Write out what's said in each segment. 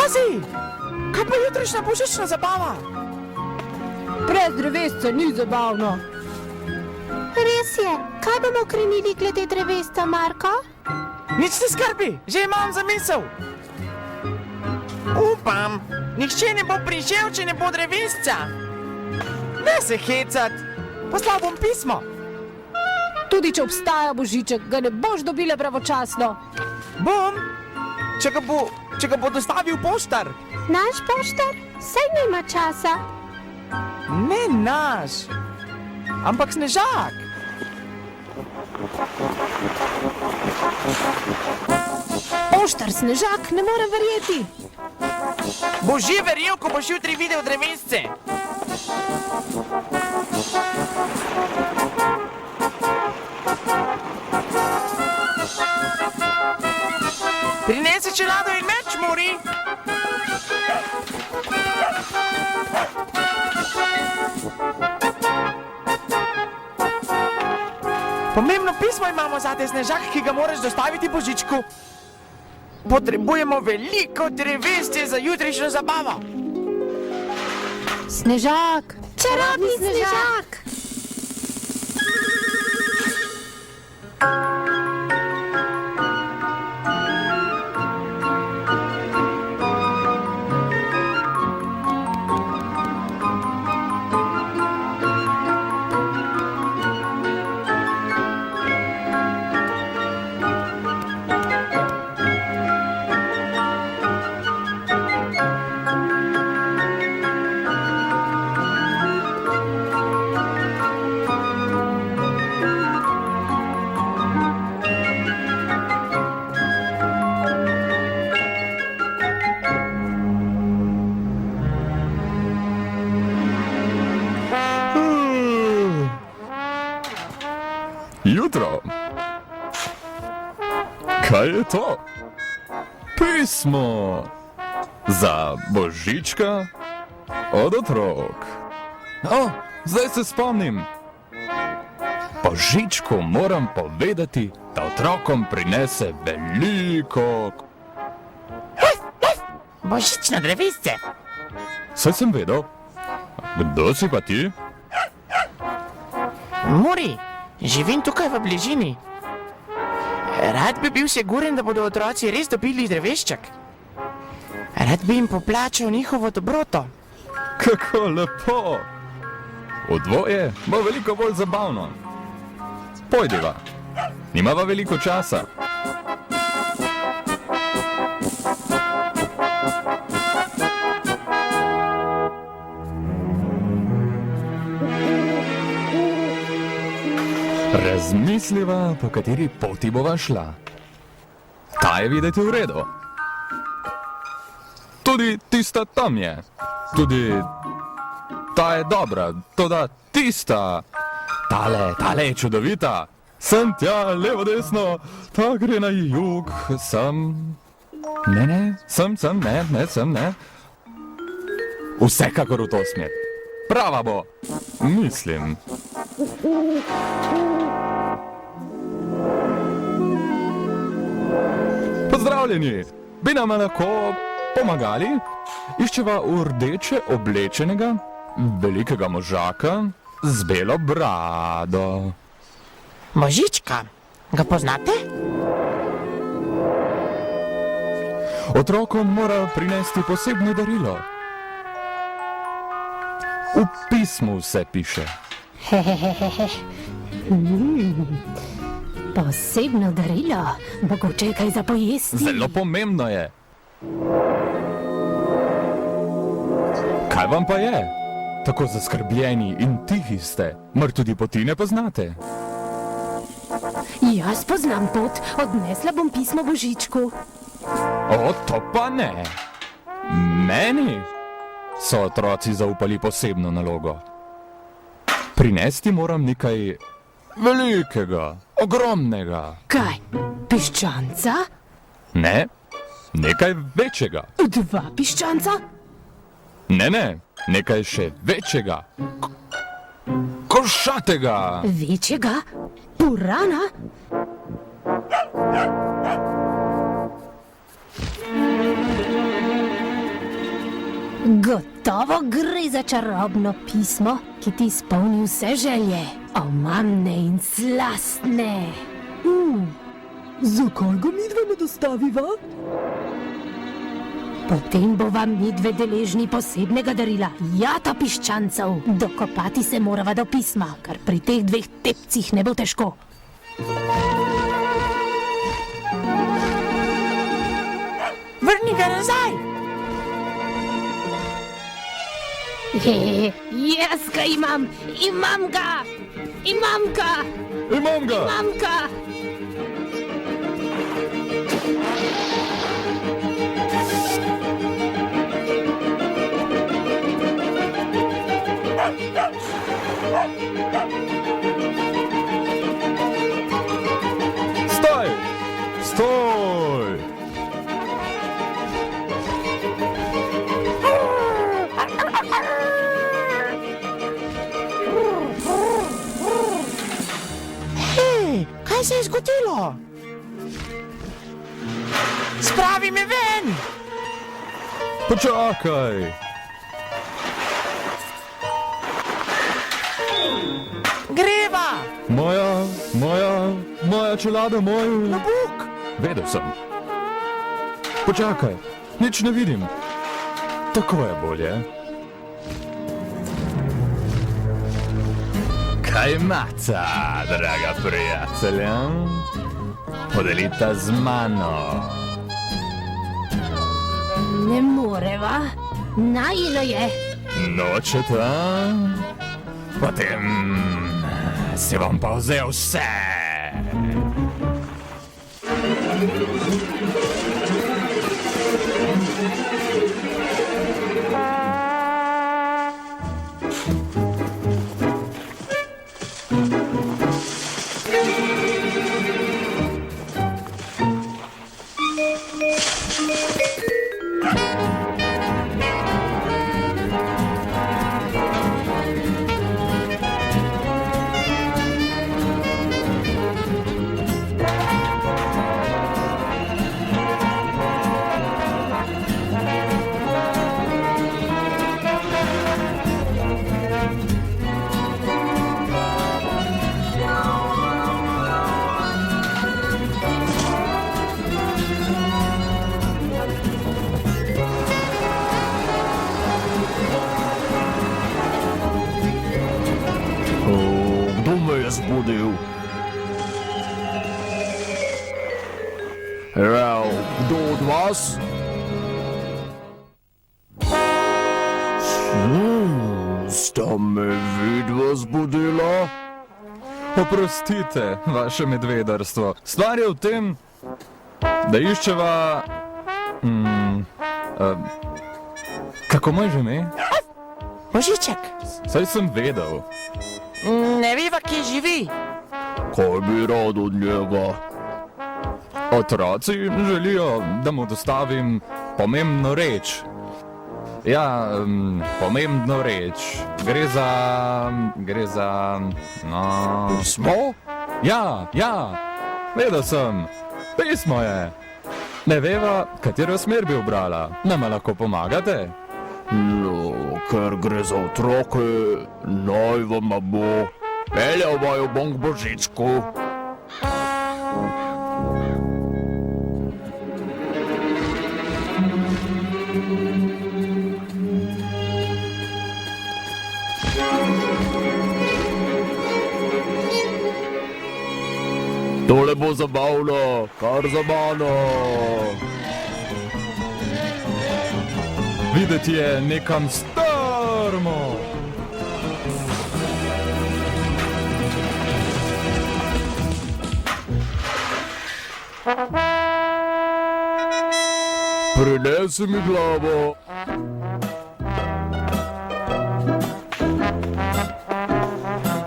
Pazi! Kaj pa jutrišnja božična zabava? Brez drevesca ni zabavno. Res je, kaj bomo krenili glede drevesca, Marko? Nič ne skrbi, že imam zamisel. Upam, nihče ne bo prišel, če ne bo drevesca. Ne se hecat, poslal bom pismo. Tudi če obstaja božiček, ga ne boš dobila pravočasno. Bom, če ga bo dostavil poštar. Naš poštar? Saj nima časa. Ne naš, ampak Snežak. Poštar Snežak, ne morem verjeti. Bo že verjel, ko boš jutri videl drevesce. Prinesi čelado in meč, Muri. Pomembno pismo imamo zate, Snežak, ki ga moraš dostaviti Božičku. Potrebujemo veliko drevesce za jutrišnjo zabavo. Snežak, Čarobni Snežak! Jutro. Kaj je to? Pismo za Božička od otrok. Zdaj se spomnim. Božičku moram povedati, da otrokom prinese veliko. Božična drevesce. Saj sem vedel. Kdo si pa ti? Muri, živim tukaj v bližini. Rad bi bil siguren, da bodo otroci res dobili drevešček. Rad bi jim poplačal njihovo dobroto. Kako lepo! V dvoje bo veliko bolj zabavno. Pojdiva, nimava veliko časa. Razmisliva, po kateri poti bova šla. Ta je videti v redu. Tudi tista tam je. Tudi ta je dobra, toda tista. Tale je čudovita. Sem tja, levo, desno, ta gre na jug, sem. Ne, sem, ne. Vsekakor v to smer. Prava bo, mislim. Pozdravljeni, bi nam lahko pomagali? Iščeva v rdeče oblečenega, velikega možaka z belo brado. Božička, ga poznate? Otrokom mora prinesti posebno darilo. V pismu vse piše. Posebno darilo, mogoče kaj za pojesti. Zelo pomembno je. Kaj vam pa je? Tako zaskrbljeni in tihi ste, mar tudi poti ne poznate? Jaz poznam pot, odnesla bom pismo Božičku. O, to pa ne. Meni so otroci zaupali posebno nalogo. Prinesti moram nekaj velikega, ogromnega. Kaj, piščanca? Ne, nekaj večjega. 2 piščanca? Ne, nekaj še večjega. Košatega. Večjega? Purana? Gotovo gre za čarobno pismo, ki ti izpolni vse želje, omamne in slastne. Zakaj ga midva ne dostaviva? Potem bo vam midve deležni posebnega darila, jata piščancev. Dokopati se morava do pisma, kar pri teh dveh tepcih ne bo težko. Vrni ga nazaj! Jaz ga imam! Imam ga! Imam ga! Imam ga! Imam ga! Stoj! Stoj! Hej, kaj se je zgodilo? Spravi me ven! Počakaj! Greva! Moja čelada, moj... Klobuk! Vedel sem. Počakaj, nič ne vidim. Tako je bolje. Kaj imata, draga prijatelja? Podelita z mano. Ne moreva, najino je. Nočeta? Potem si bom pa vzel vse. Kdo me je zbudil? Ja, kdo od vas? Sta me vidva zbudila? Oprostite, vaše medvedarstvo. Stvar je v tem, da iščeva... kako mu je že ime? Božiček! Saj sem vedel. Ne veva, kje živi. Kaj bi rad od njega? Otroci želijo, da mu dostavim pomembno reč. Ja, pomembno reč. Gre za... no... Pismo? Ja, vedel sem. Pismo je. Ne veva, katero smer bi ubrala. Nama lahko pomagate? No, ker gre za otroke, naj vama bo. Peljal vaju bom k Božičku. Tole bo zabavno, kar za mano. Videti je nekam strmo. Prinesi mi glavo.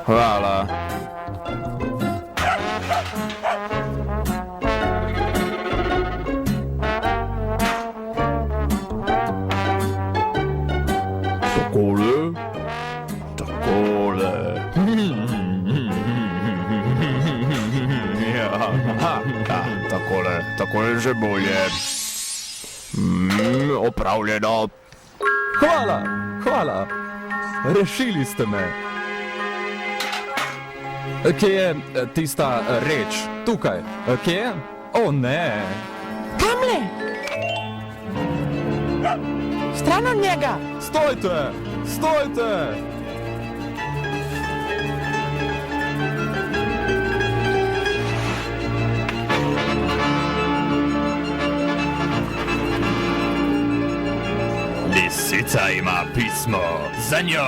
Hvala. Takole. Takole. Ja, takole že bolje. Opravljeno. Hvala, hvala. Rešili ste me. Kje je tista reč? Tukaj. Kje je? O ne. Tamle! Stran od njega! Stojte! Stojte! Lisica ima pismo za njo.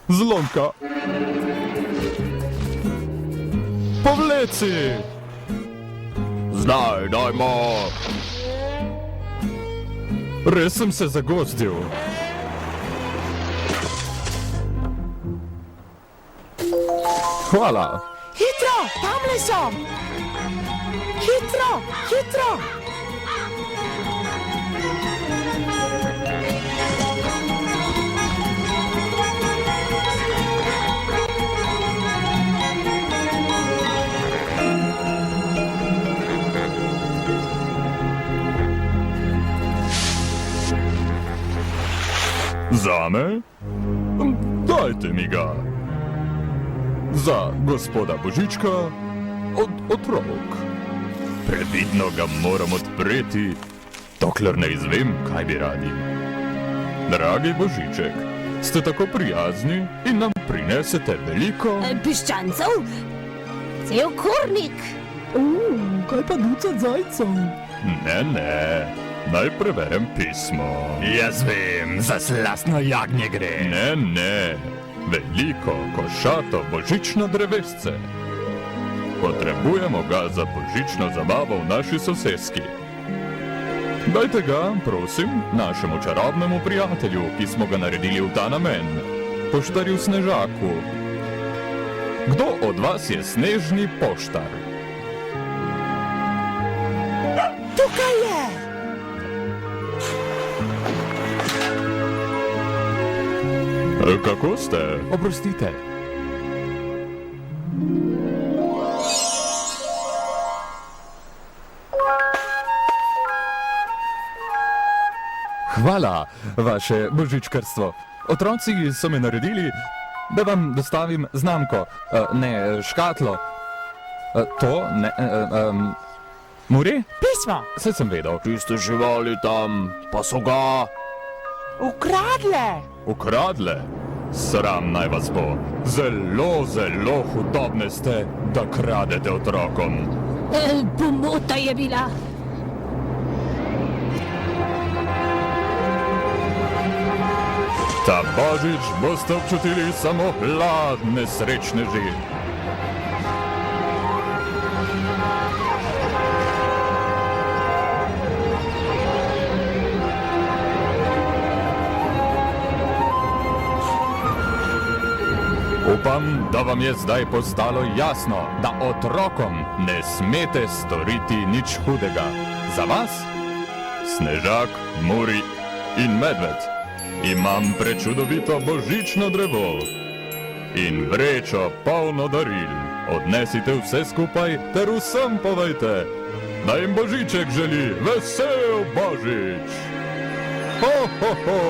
Zlomka. Povleci! Zdaj, dajmo. Res sem se zagozdil. Hvala. Hitro! Tamle so! Hitro! Hitro! Zame? Dajte mi ga. Za gospoda Božička od otrok. Previdno ga moram odpreti, dokler ne izvem, kaj bi radi. Dragi Božiček, ste tako prijazni in nam prinesete veliko... Piščancev? Cel kurnik! Kaj pa ducat zajcev? Ne, naj preberem pismo. Jaz vem, za slastno jagnje gre. Ne, veliko košato božično drevesce. Potrebujemo ga za božično zabavo v naši soseski. Dajte ga, prosim, našemu čarobnemu prijatelju, ki smo ga naredili v ta namen, poštarju Snežaku. Kdo od vas je snežni poštar? Tukaj je! Kako ste? Oprostite. Hvala, vaše božičkarstvo. Otroci so me naredili, da vam dostavim znamko, ne škatlo. To, ne, Muri? Pismo! Saj sem vedel. Tiste živali tam, pa so ga Ukradle! Ukradle? Sram naj vas bo. Zelo hudobne ste, da kradete otrokom. Pomota je bila. Ta božič boste občutili samo hladne srečneži. Upam, da vam je zdaj postalo jasno, da otrokom ne smete storiti nič hudega. Za vas, Snežak, Muri in Medved, imam prečudovito božično drevo in vrečo polno daril. Odnesite vse skupaj ter vsem povejte, da jim Božiček želi vesel Božič. Ho, ho, ho!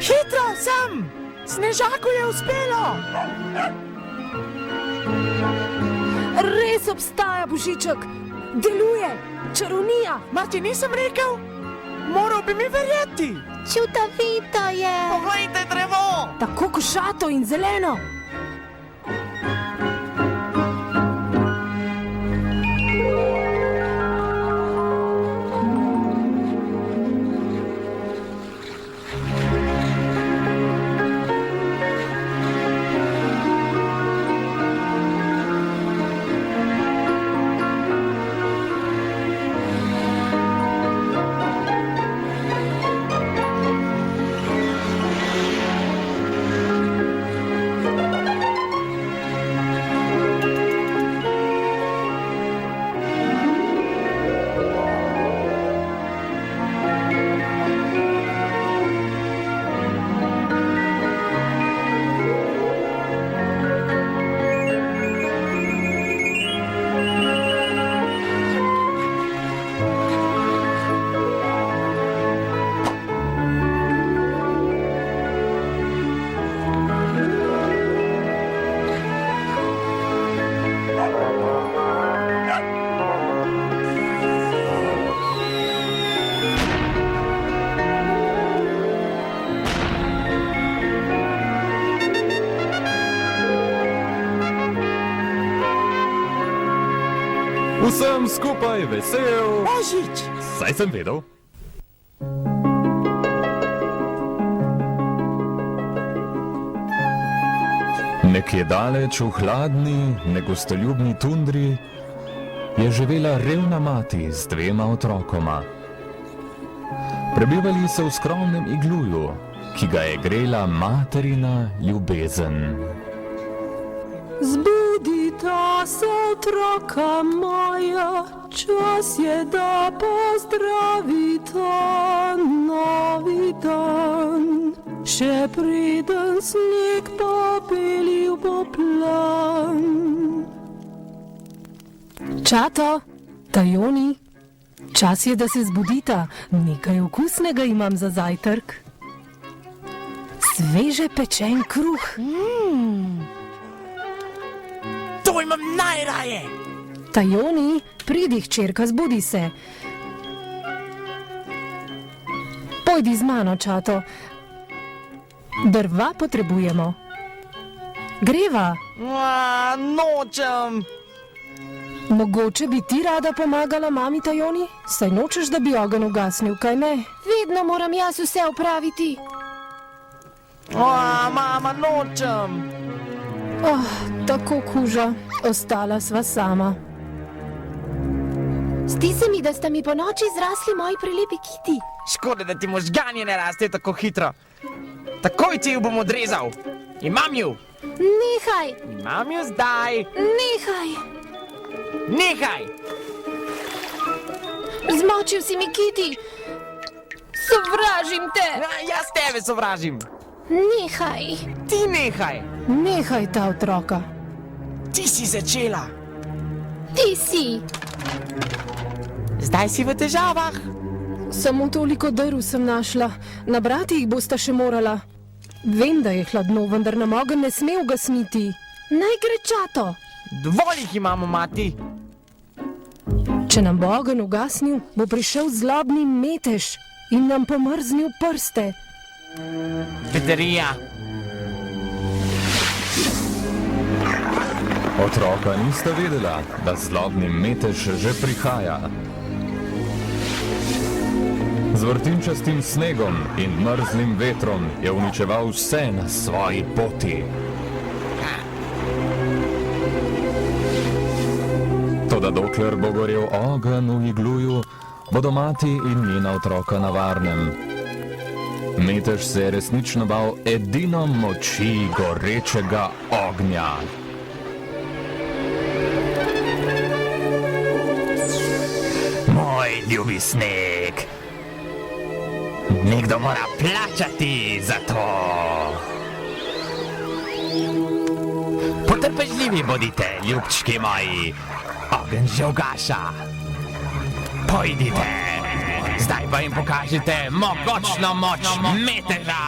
Hitro, sem! Snežaku je uspelo! Res obstaja Božiček, deluje, čarovnija. Mar ti nisem rekel? Moral bi mi verjeti! Čudovito je! Poglejte drevo! Tako košato in zeleno. Vsem skupaj vesel! Božič! Saj sem vedel. Nekje daleč v hladni, negostoljubni tundri je živela revna mati z 2 otrokoma. Prebivali so v skromnem igluju, ki ga je grela materina ljubezen. Zbudita se, otroka moja, čas je, da pozdravita novi dan. Še preden sneg pobelil bo plan. Čato, Tajoni, čas je, da se zbudita. Nekaj okusnega imam za zajtrk. Sveže pečen kruh. To imam najraje! Tajoni, pridi, hčerka, zbudi se. Pojdi z mano, čato. Drva potrebujemo. Greva. Nočem! Mogoče bi ti rada pomagala mami, Tajoni? Saj nočeš, da bi ogenj ugasnil, kaj ne? Vedno moram jaz vse opraviti. Mama, nočem! Tako kuža. Ostala sva sama. Zdi se mi, da sta mi po noči zrasli moji prelepi kiti. Škoda, da ti možgani ne rastejo tako hitro. Takoj ti ju bom odrezal. Imam ju! Nehaj, Imam ju zdaj! nehaj. Nehaj! Zmočil si mi kiti. Sovražim te. Jaz tebe sovražim! Nehaj. Ti nehaj! Nehaj ta otroka. Ti si začela! Ti si. Zdaj si v težavah! Samo toliko drv sem našla. Nabrati jih bosta še morala. Vem, da je hladno, vendar nam ogenj ne sme ugasniti. Naj gre, čato. Dovolj jih imamo, mati! Če nam bo ogenj ugasnil, bo prišel zlobni metež in nam pomrznil prste. Bedarija! Otroka nista vedela, da zlobni metež že prihaja. Z vrtinčastim snegom in mrzlim vetrom je uničeval vse na svoji poti. Toda dokler bo gorel ogenj v igluju, bodo mati in njena otroka na varnem. Metež se je resnično bal edino moči gorečega ognja. Moj ljubi sneg, nekdo mora plačati za to. Potrpežljivi bodite, ljubčki moji, ogenj že ugaša. Pojdite, zdaj pa jim pokažite mogočno moč meteža.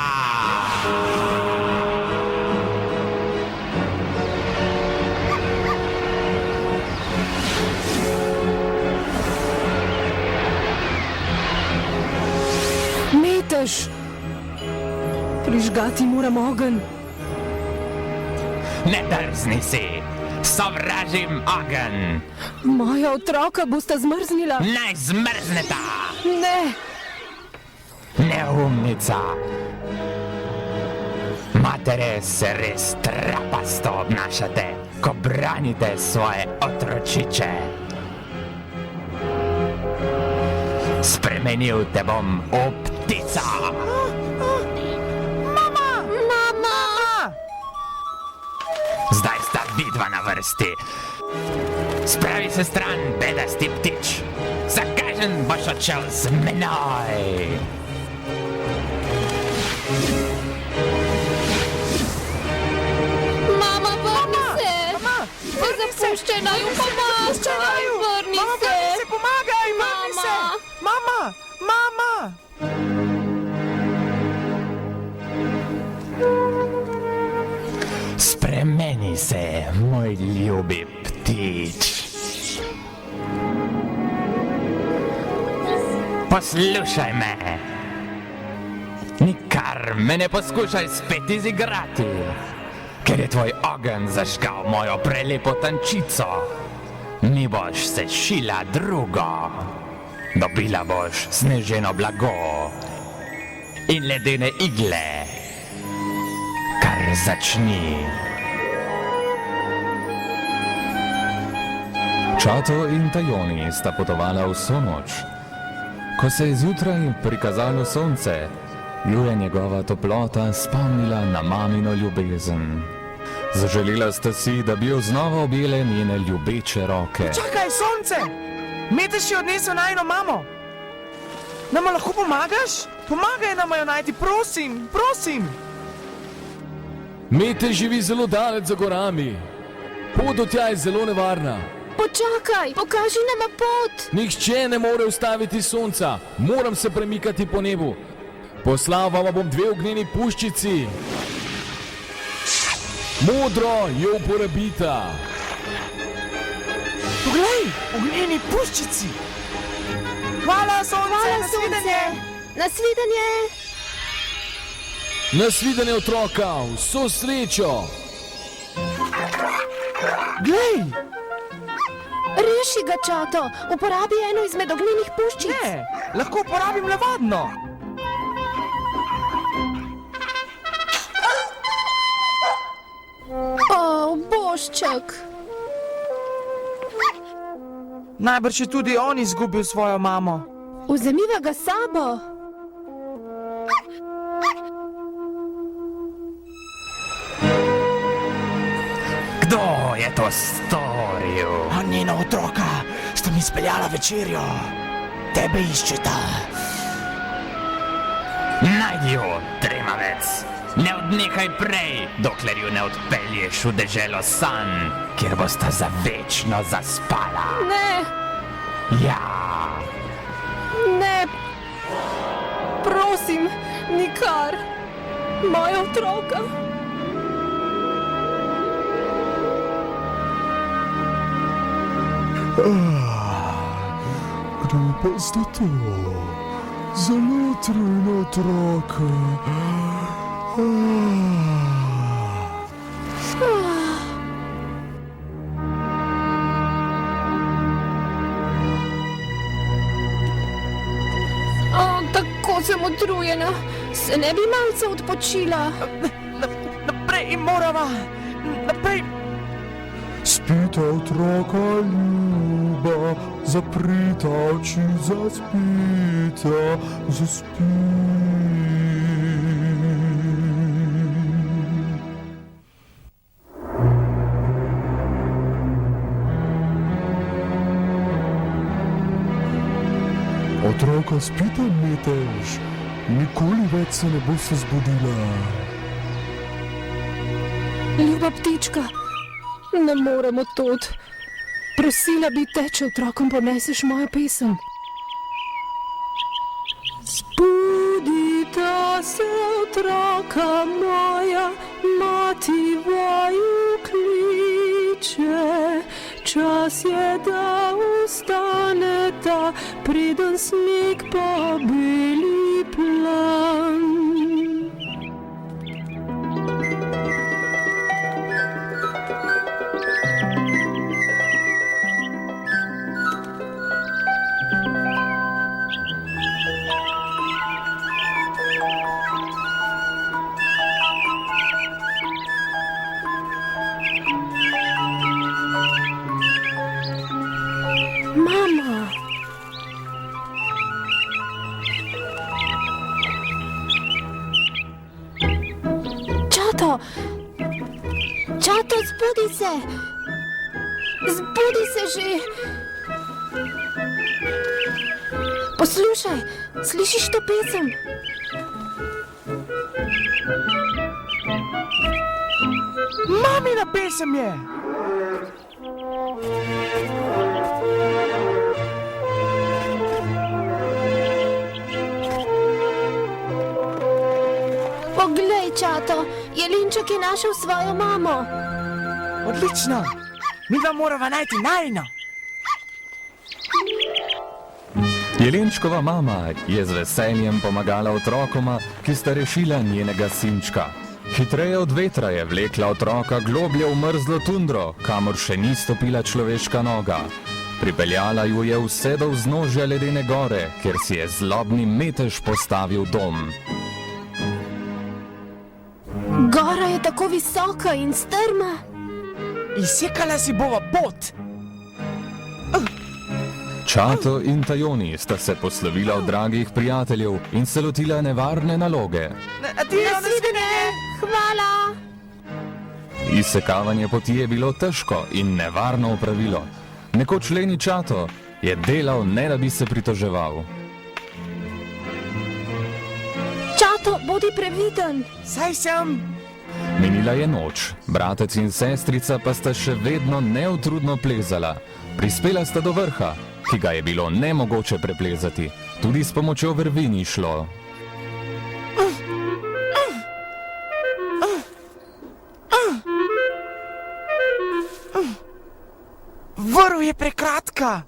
Metež! Prižgati moram ogenj. Ne drzni si, sovražim ogenj. Moja otroka bosta zmrznila. Naj zmrzneta. Ne! Neumnica. Matere se res trapasto obnašate, ko branite svoje otročiče. Spremenil te bom v ptica. Mama! Zdaj sta vidva na vrsti. Spravi se stran, bedasti ptič. Za kažen boš odšel z menoj. Mama, vrni se! Zapuščena ju pomagaj! Vrni se! Pomagaj! Mama! Mama! Mama! Spremeni se, moj ljubi ptič. Poslušaj me. Nikar me ne poskušaj spet izigrati, ker je tvoj ogenj zažgal mojo prelepo tančico. mi boš sešila drugo. Dobila boš sneženo blago in ledene igle. Kar začni. Čato in Tajoni sta potovala vso noč. Ko se je zjutraj prikazalo sonce, ju je njegova toplota spomnila na mamino ljubezen. Zaželela sta si, da bi jo znova objele njene ljubeče roke. Čakaj, sonce! Meteš je odnesel najno mamo. Nama lahko pomagaš? Pomagaj nama jo najti, prosim, prosim! Mete živi zelo daleč za gorami. Pot do tja je zelo nevarna. Počakaj, pokaži nama pot. Nihče ne more ustaviti sonca. Moram se premikati po nebu. Poslal vam bom 2 ognjeni puščici. Modro jo uporabita. Poglej, ognjeni puščici! Hvala, sonce, nasvidenje! Nasvidenje! Nasvidenje otroka, vso srečo. Glej! Reši ga, Čato, uporabi eno izmed ognjenih puščic. Ne, lahko uporabim levadno. O, božček. Najbrž je tudi on izgubil svojo mamo. Vzemiva ga s sabo. Kdo je to storil? A njena otroka sta mi speljala večerjo. Tebe iščeta. Najdi jo, tremavec. Ne odnehaj prej, dokler ju ne odpelješ v deželo sanj, kjer bosta za večno zaspala. Ne, Ja, ne. Prosim, nikar. Moja otroka. Kdo pa sta to? Zelo trujna otroka. O, tako sem utrujena. Se ne bi malce odpočila? Naprej morava. Naprej. Spita otroka ljuba, zaprita oči, zaspita, zaspi. Otroka spita, Metež, nikoli več se ne boste zbudila. Ljuba ptička, ne moremo tod. Prosila bi te, če otrokom poneseš mojo pesem. Budita se, otroka moja, mati vaju kliče. Čas je, da ustaneta, preden sneg pobeli plan. Mama, Čato! Čato, zbudi se! Zbudi se že! Poslušaj, slišiš to pesem? Mamina pesem je. Poglej, Čato, jelinček je našel svojo mamo. Odlično. Mi dva morava najti najno. Jelenčkova mama je z veseljem pomagala otrokoma, ki sta rešila njenega sinčka. Hitreje od vetra je vlekla otroka globlje v mrzlo tundro, kamor še ni stopila človeška noga. Pripeljala ju je vse do vznožja ledene gore, kjer si je zlobni metež postavil dom. Gora je tako visoka in strma. Izsekala si bova pot. Čato in Tajoni sta se poslovila od dragih prijateljev in se lotila nevarne naloge. Adijo, nasvidenje! Hvala. Izsekavanje poti je bilo težko in nevarno opravilo. Nekoč leni Čato je delal, ne da bi se pritoževal. Čato, bodi previden. Saj sem. Minila je noč, bratec in sestrica pa sta še vedno neutrudno plezala. Prispela sta do vrha, ki ga je bilo nemogoče preplezati. Tudi s pomočjo vrvi ni šlo. Vrv je prekratka.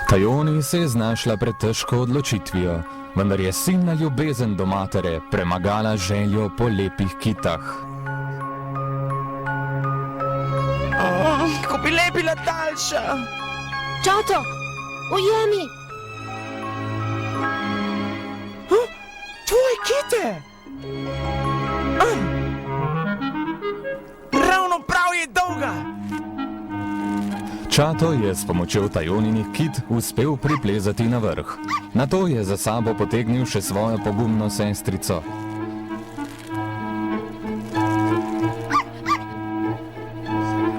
Tajoni se je znašla pred težko odločitvijo, vendar je silna ljubezen do matere premagala željo po lepih kitah. Ko bi le bila daljša. Čato, ujemi. Tvoje kite. Ravno prav je dolga. Čato je s pomočjo Tajoninih kit uspel priplezati na vrh. Nato je za sabo potegnil še svojo pogumno sestrico.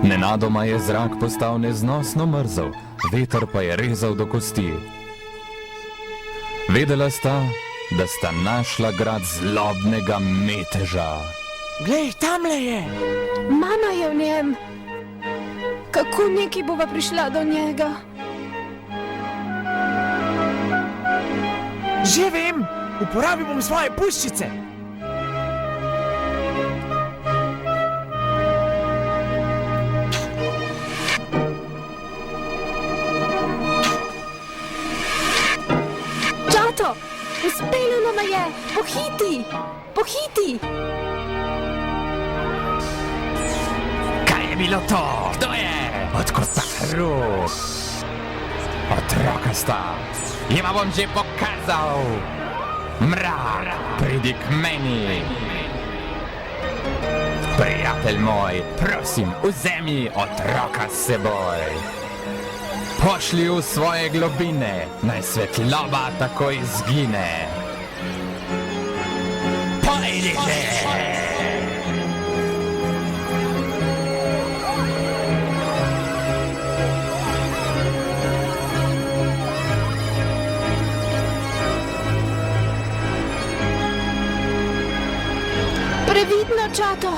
Nenadoma je zrak postal neznosno mrzel, veter pa je rezal do kosti. Vedela sta, da sta našla grad zlobnega meteža. Glej, tamle je. Mama je v njem. Kako neki bova prišla do njega? Že vem, uporabil bom svoje puščice. Čato, uspelo nama je. Pohiti, pohiti. Kaj je bilo to? Kdo je? Odkot ta hrup? Otroka sta. Jima bom že pokazal. Mrak, pridi k meni. Prijatelj moj, prosim, vzemi otroka s seboj. Pošli v svoje globine, naj svetloba takoj izgine. Pojdite! Previdno, Čato.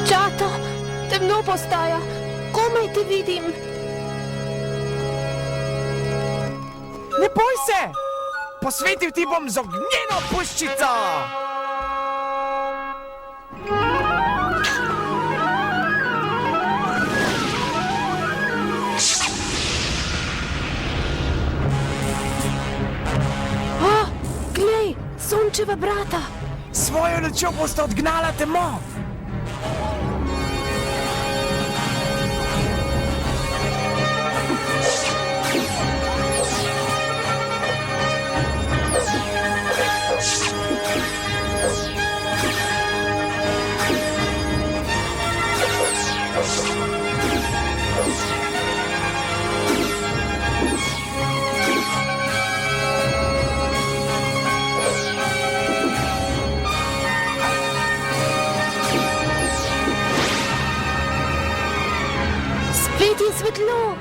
Čato, temno postaja. Komaj te vidim. Ne boj se! Posvetil ti bom z ognjeno puščico! Glej, sončeva brata. Svojo lučjo bosta odgnala temo. Spet je svetlo.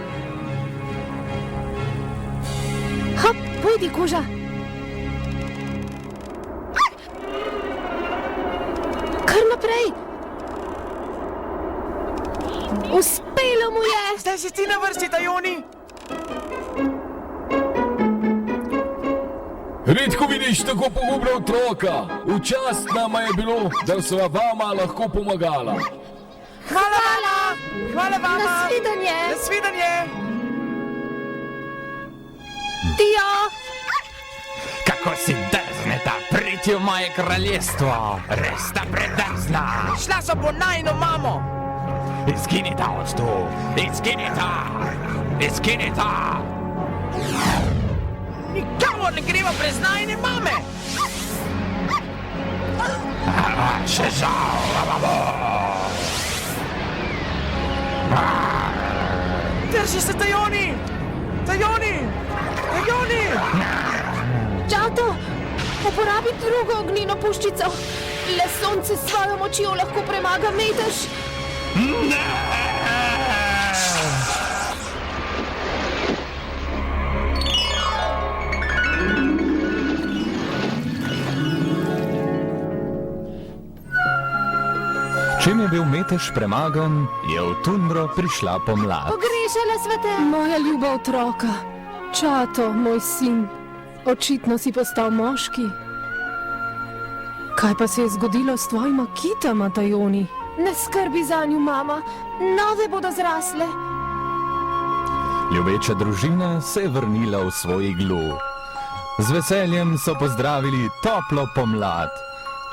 Hop, pojdi, koža. Kar naprej. Uspelo mu je. Zdaj si ti na vrsti, Tajoni. Redko vidiš tako pogumna otroka. V čast nama je bilo, da sva vama lahko pomagala. Hvala! Hvala vama! Nasvidenje! Nasvidenje! Tio! Kako si drzneta priti v moje kraljestvo? Res sta predrzna. Šla so po najno mamo! Izginita od tu! Izginita! Izginita! Nikamor ne gremo brez najne mame! Še žal! Drži se, Tajoni! Tajoni! Tajoni! Čato, uporabi drugo ognjeno puščico. Le sonce s svojo močjo lahko premaga metež. Čim je bil metež premagan, je v tundro prišla pomlad. Pogrešala sva te. Moja ljuba otroka, Čato, moj sin, očitno si postal moški. Kaj pa se je zgodilo s tvojima kitama, Tajoni? Ne skrbi zanju, mama. Nove bodo zrasle. Ljubeča družina se je vrnila v svoj iglu. Z veseljem so pozdravili toplo pomlad.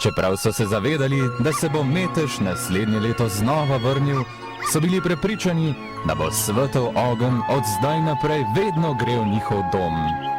Čeprav so se zavedali, da se bo metež naslednje leto znova vrnil, so bili prepričani, da bo svetov ogenj od zdaj naprej vedno grel njihov dom.